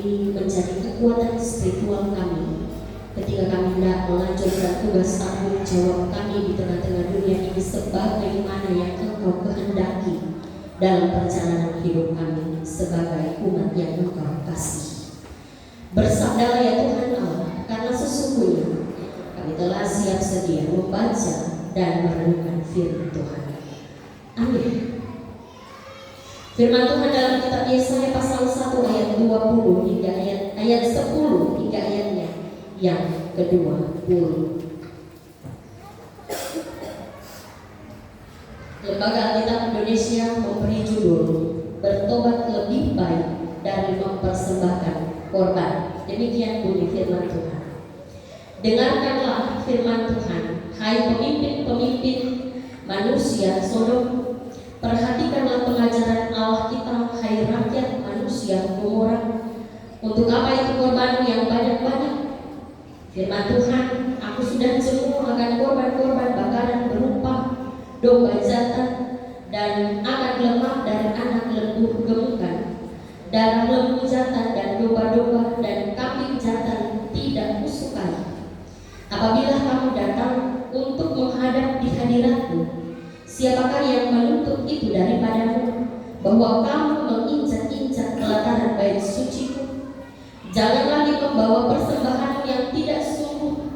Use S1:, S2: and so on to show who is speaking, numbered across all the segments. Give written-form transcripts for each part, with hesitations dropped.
S1: ini menjadi kekuatan spiritual kami ketika kami hendak melanjutkan tugas tanggung jawab kami di tengah-tengah dunia ini sebagaimana yang Engkau kehendaki dalam perjalanan hidup kami sebagai umat yang Engkau kasih. Bersabdalah ya Tuhan Allah, karena sesungguhnya kami telah siap sedia membaca dan merenungkan firman Tuhan. Amin. Firman Tuhan dalam kitab Yesaya pasal 1 ayat 20 hingga ayat 10 hingga ayatnya yang ke-20. Lembaga Alkitab Indonesia memberi judul Bertobat lebih baik dari mempersembahkan korban. Demikian bunyi firman Tuhan. Dengarkanlah firman Tuhan, hai pemimpin-pemimpin manusia Sodom. Perhatikanlah pengajaran Allah kita, hai rakyat manusia Gomora. Untuk apa itu korban yang banyak-banyak? Firman Tuhan, aku sudah jenuh akan korban-korban bakaran berupa domba jantan dan akan lemak dari anak lembu gemukan, darah lembu jantan dan domba-domba dan kambing jantan tidak kusukai. Apabila kamu datang untuk menghadap di hadiratku, siapakah yang menuntut itu daripadamu, bahwa kamu menginjak-injak pelataran bait suciku? Jangan lagi membawa persembahan yang tidak sungguh,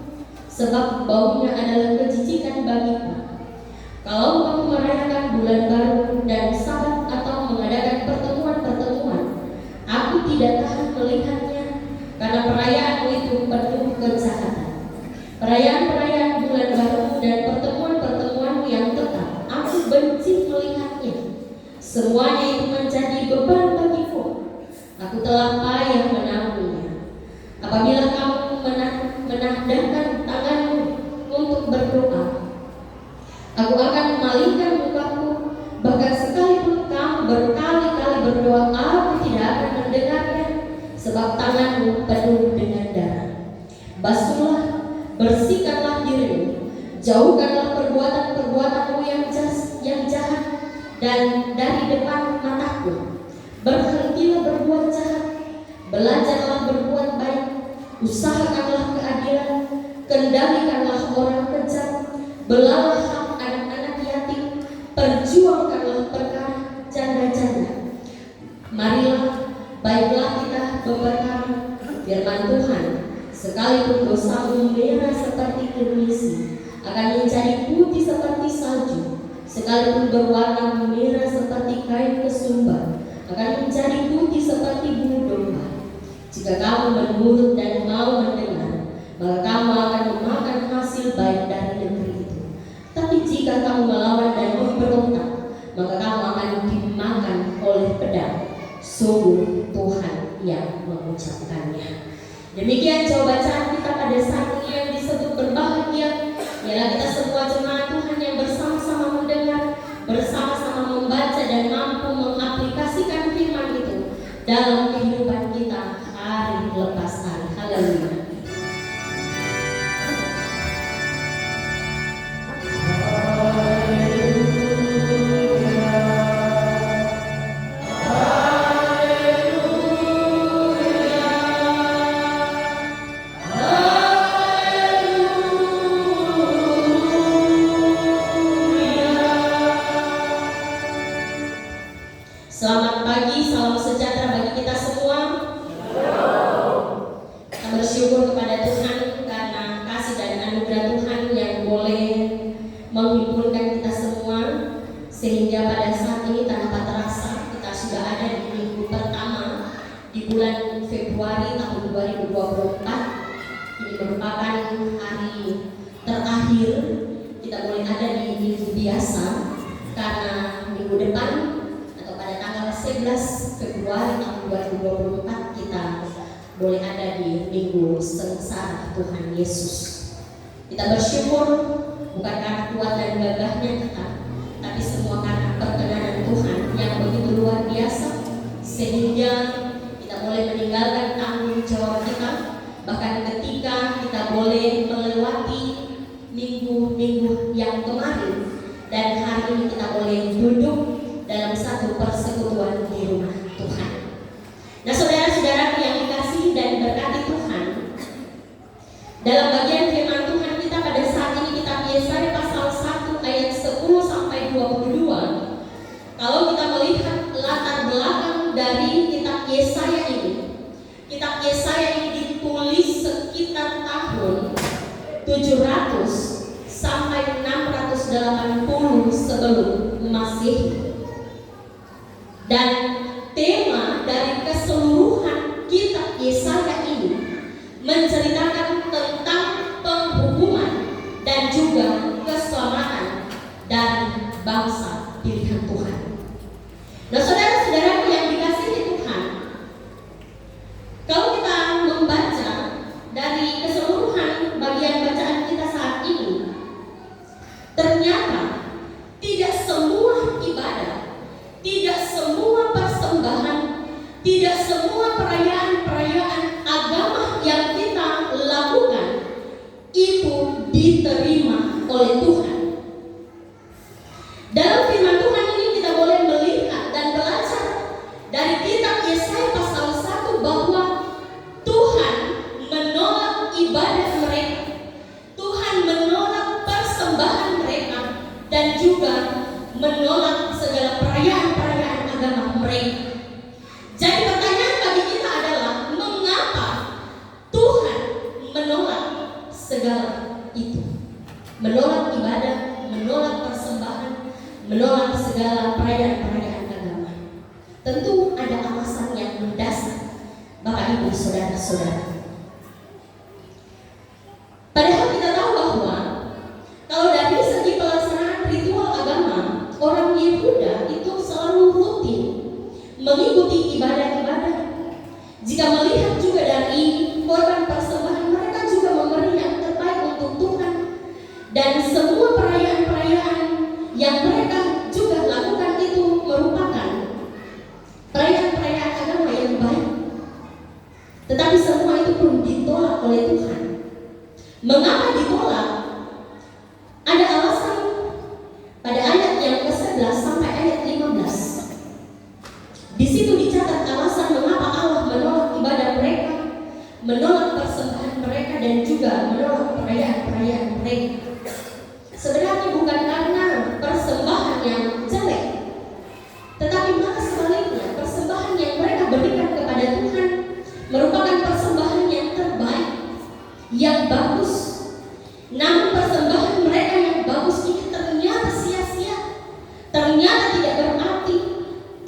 S1: sebab baunya adalah kejijikan bagiku. Kalau kamu merayakan bulan baru dan Sabat atau mengadakan pertemuan-pertemuan, aku tidak tahan melihatnya, karena perayaanmu itu penuh kejahatan. Perayaan-perayaan bulan baru dan pertemuan-pertemuanmu yang tetap, aku benci melihatnya. Semuanya itu menjadi beban bagiku. Aku telah payah menanggungnya. Apabila kamu menadahkan tanganmu untuk berdoa, aku akan memalingkan mukaku. Bahkan sekalipun kamu berkali-kali berdoa, aku tidak akan mendengarnya, sebab tanganmu penuh dengan darah. Basuhlah, bersihkanlah dirimu, jauhkanlah perbuatan-perbuatanmu yang jahat dan dari depan mataku. Berhentilah berbuat jahat, belajarlah berbuat baik, usahakanlah keadilan, kendalikanlah orang kejam, belalah hak anak-anak yatim, perjuangkanlah perkara janda-janda. Marilah, baiklah kita berperkara. Firman Tuhan, sekalipun dosamu merah seperti kirmisi, akan menjadi putih seperti salju. Sekalipun berwarna merah seperti kain kesumbar, akan menjadi putih seperti bulu domba. Jika kamu menurut dan mau mendengar, maka kamu akan memakan hasil baik dari negeri itu. Tapi jika kamu melawan dan memberontak, maka kamu akan dimakan oleh pedang. Sungguh Tuhan yang mengucapkannya. Demikian jawab bacaan kita pada saat ini yang disebut berbahagia. Ialah kita semua jemaat Tuhan yang bersama-sama mendengar, bersama-sama membaca dan mampu mengaplikasikan firman itu dalam kehidupan kita hari lepas hari. Haleluya. Selamat pagi, salam sejahtera bagi kita semua. Kita bersyukur kepada Tuhan karena kasih dan anugerah Tuhan yang boleh menghimpunkan kita semua, sehingga pada saat ini tanpa terasa kita sudah ada di minggu pertama di bulan Februari tahun 2024. Ini merupakan hari terakhir kita boleh ada di minggu biasa, karena minggu depan 11 Februari tahun 2024 kita boleh ada di minggu sengsara Tuhan Yesus. Kita bersyukur bukan karena kuat dan gagahnya kita, tapi semua karena perkenanan Tuhan yang begitu luar biasa, sehingga kita boleh meninggalkan tanggung jawab kita. Bahkan ketika kita boleh melewati minggu-minggu yang kemarin, dan hari ini kita boleh duduk dalam satu persekutuan di rumah Tuhan. Nah, saudara-saudara yang dikasihi Kitab Yesaya ini ditulis sekitar tahun 700 sampai 680 sebelum Masehi. Dan tema dari keseluruhan kitab Yesaya ini menceritakan tentang penghukuman dan juga keselamatan dari bangsa pilihan Tuhan. Nah, saudara-saudaraku yang dikasihi Tuhan, kalau kita membaca dari keseluruhan bagian bacaan kita saat ini, ternyata tidak semua ibadah, tidak semua persembahan, tidak semua perayaan-perayaan agama yang kita lakukan itu diterima oleh Tuhan. Dalam firman Tuhan ini kita boleh melihat dan belajar dari kitab Yesaya pasal 1 bahwa Tuhan menolak ibadah mereka, Tuhan menolak persembahan mereka, dan juga menolak segala perayaan-perayaan agama mereka. Jadi pertanyaan bagi kita adalah, mengapa Tuhan menolak segala itu? Menolak ibadah, menolak persembahan, menolak segala perayaan-perayaan agama. Tentu ada alasan yang mendasar, Bapak Ibu saudara-saudara. Padahal kita tahu bahwa kalau dari segi pelaksanaan ritual agama, orang Yehuda itu selalu rutin mengikuti ibadah-ibadah. Jika melihat juga dari korban persembahan, mereka juga memberi yang terbaik untuk Tuhan. Dan semua perayaan-perayaan yang mereka juga lakukan itu merupakan perayaan-perayaan agama yang baik. Tetapi semua itu pun ditolak oleh Tuhan. Mengapa ditolak? Ada alasan pada ayat yang ke-11 sampai ayat 15. Di situ dicatat alasan mengapa Allah menolak ibadah mereka, menolak persembahan mereka, dan juga menolak perayaan-perayaan mereka. Sebenarnya bukan karena persembahan yang jelek, tetapi malah sebaliknya, persembahan yang mereka berikan kepada Tuhan merupakan persembahan yang terbaik, yang bagus. Namun persembahan mereka yang bagus ini ternyata sia-sia, ternyata tidak berarti,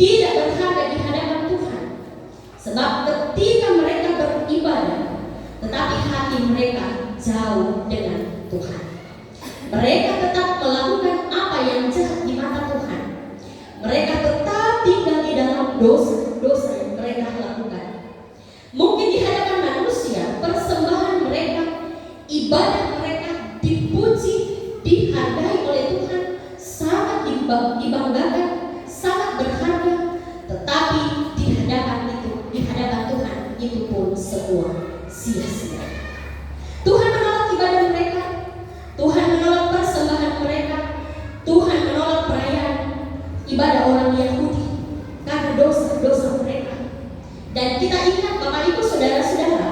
S1: tidak berharga di hadapan Tuhan. Sebab ketika mereka beribadah, tetapi hati mereka jauh dengan Tuhan. Mereka tetap melakukan apa yang jahat di mata Tuhan. Mereka tetap tinggal di dalam dosa-dosa yang mereka lakukan. Mungkin di hadapan manusia, persembahan mereka, ibadah mereka dipuji, dihargai oleh Tuhan, sangat dibanggakan, sangat berharga. Tetapi di hadapan Tuhan itu pun semua sia-sia. Tuhan menolak ibadah mereka, Tuhan menolak persembahan mereka, Tuhan menolak perayaan ibadah orang Yahudi karena dosa-dosa mereka. Dan kita ingat Bapak Ibu saudara-saudara,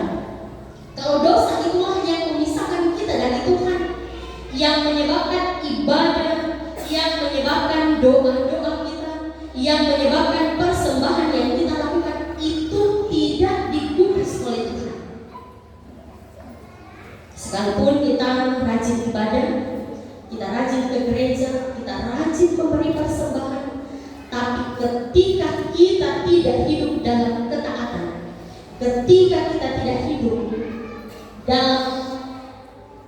S1: kalau dosa itulah yang memisahkan kita dari Tuhan, yang menyebabkan ibadah, yang menyebabkan doa-doa kita, yang menyebabkan persembahan yang kita lakukan itu tidak digubris oleh Tuhan. Sekalipun kita rajin ibadah, kita rajin ke gereja, kita rajin memberi persembahan, tapi ketika kita tidak hidup dalam ketaatan, ketika kita tidak hidup dalam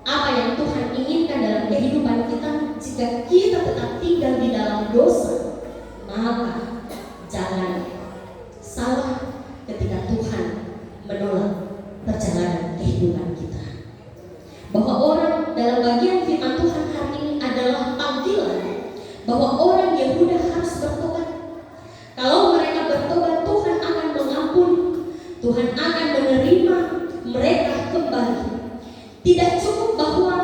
S1: apa yang Tuhan inginkan dalam kehidupan kita, jika kita tetap tinggal di dalam dosa, maka jangan salah ketika Tuhan menolak perjalanan kehidupan kita. Bahwa orang dalam bagian firman Tuhan hari ini adalah panggilan bahwa orang Yehuda harus bertobat. Kalau mereka bertobat, Tuhan akan mengampuni, Tuhan akan menerima mereka kembali. Tidak cukup bahwa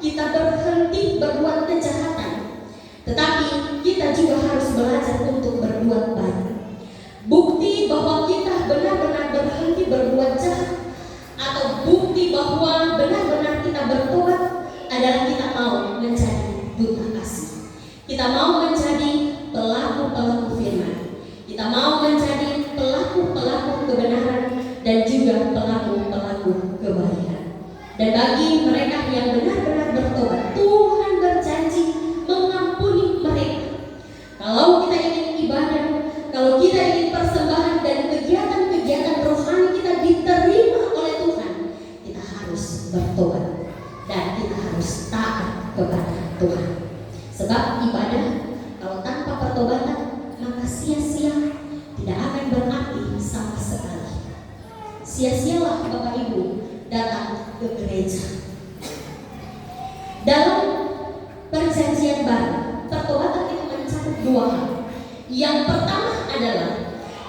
S1: kita berhenti berbuat kejahatan, tetapi kita juga harus belajar untuk berbuat baik. Bukti bahwa kita benar-benar berhenti berbuat jahat, atau bukti bahwa benar-benar kita bertobat adalah kita mau menjadi duta kasih. Kita mau menjadi pelaku-pelaku firman. Kita mau menjadi pelaku-pelaku kebenaran dan juga pelaku-pelaku kebaikan. Dan bagi mereka yang benar-benar bertobat, Tuhan berjanji mengampuni mereka. Kalau kita ingin ibadah, kalau kita ingin persembahan dan kegiatan-kegiatan rohani kita diterima oleh Tuhan, kita harus bertobat dan kita harus taat kepada Tuhan. Sebab ibadah kalau tanpa pertobatan maka sia-sia, tidak akan berarti sama sekali. Sia-sialah Bapak Ibu datang ke gereja. Dalam perjanjian baru, pertobatan itu mencakup dua hal. Yang pertama adalah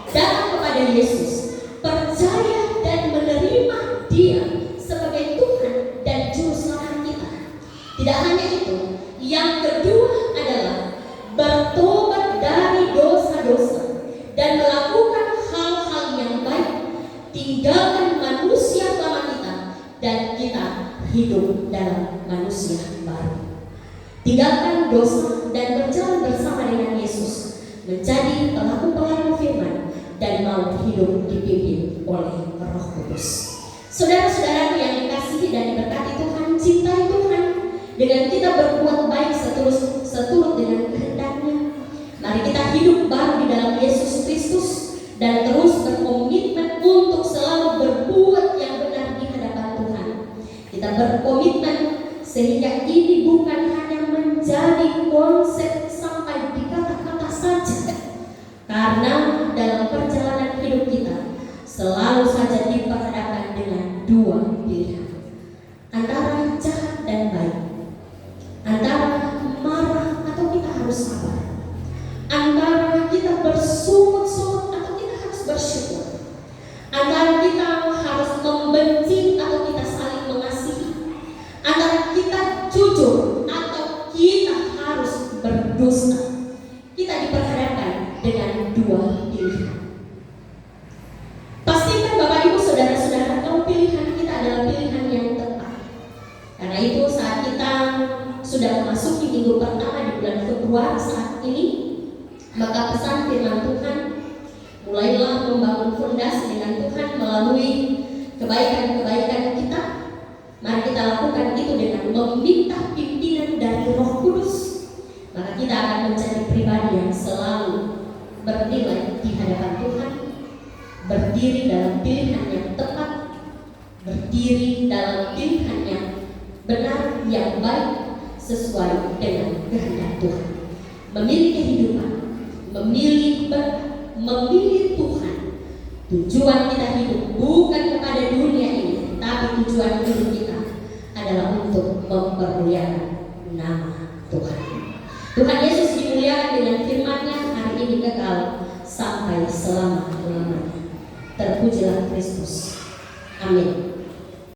S1: datang kepada Yesus, percaya dan menerima Dia sebagai Tuhan dan Juru Selamat kita. Tidak hanya itu, yang kedua adalah bertobat dari dosa-dosa dan melakukan hal-hal yang baik, tinggalkan manusia lama kita dan kita hidup dalam manusia baru. Tinggalkan dosa dan berjalan bersama dengan Yesus, menjadi pelaku-pelaku firman dan mau hidup dipimpin oleh Roh Kudus. Saudara-saudara yang dikasihi dan diberkati Tuhan, cintai Tuhan dengan kita berbuat baik seturut dengan kehendak-Nya. Mari kita hidup baru di dalam Yesus Kristus dan terus berkomitmen untuk selalu berbuat yang benar di hadapan Tuhan. Kita berkomitmen sehingga ini bukan hanya menjadi konsep sampai di kata-kata saja, karena dalam perjalanan hidup kita selalu saja diperhadapkan dengan dua pilihan, antara jahat dan baik, antara marah atau kita harus sabar, antara kita bersungut-sungut atau kita harus bersyukur, antara kita harus membenci atau kita saling mengasihi, antara kita jujur atau kita harus berdusta. Kita diperhadapkan dengan dua pilihan. Pastikan Bapak Ibu saudara-saudara kalau pilihan kita adalah pilihan yang tepat. Karena itu saat kita sudah memasuki minggu pertama di bulan Februari saat ini, maka pesan firman Tuhan, mulailah membangun fondasi dengan Tuhan melalui kebaikan-kebaikan kita. Mari kita lakukan itu dengan meminta pimpinan dari Roh Kudus. Maka kita akan menjadi pribadi yang selalu bernilai di hadapan Tuhan, berdiri dalam pilihan yang tepat, berdiri dalam pilihan yang benar, yang baik, sesuai dengan kehendak Tuhan. Memilih kehidupan, memilih berkat, memilih Tuhan. Tujuan kita hidup bukan kepada dunia ini, tapi tujuan hidup kita adalah untuk mempermuliakan nama Tuhan. Tuhan Yesus dimuliakan dengan firman-Nya hari ini kekal sampai selama-lamanya. Terpujilah Kristus. Amin.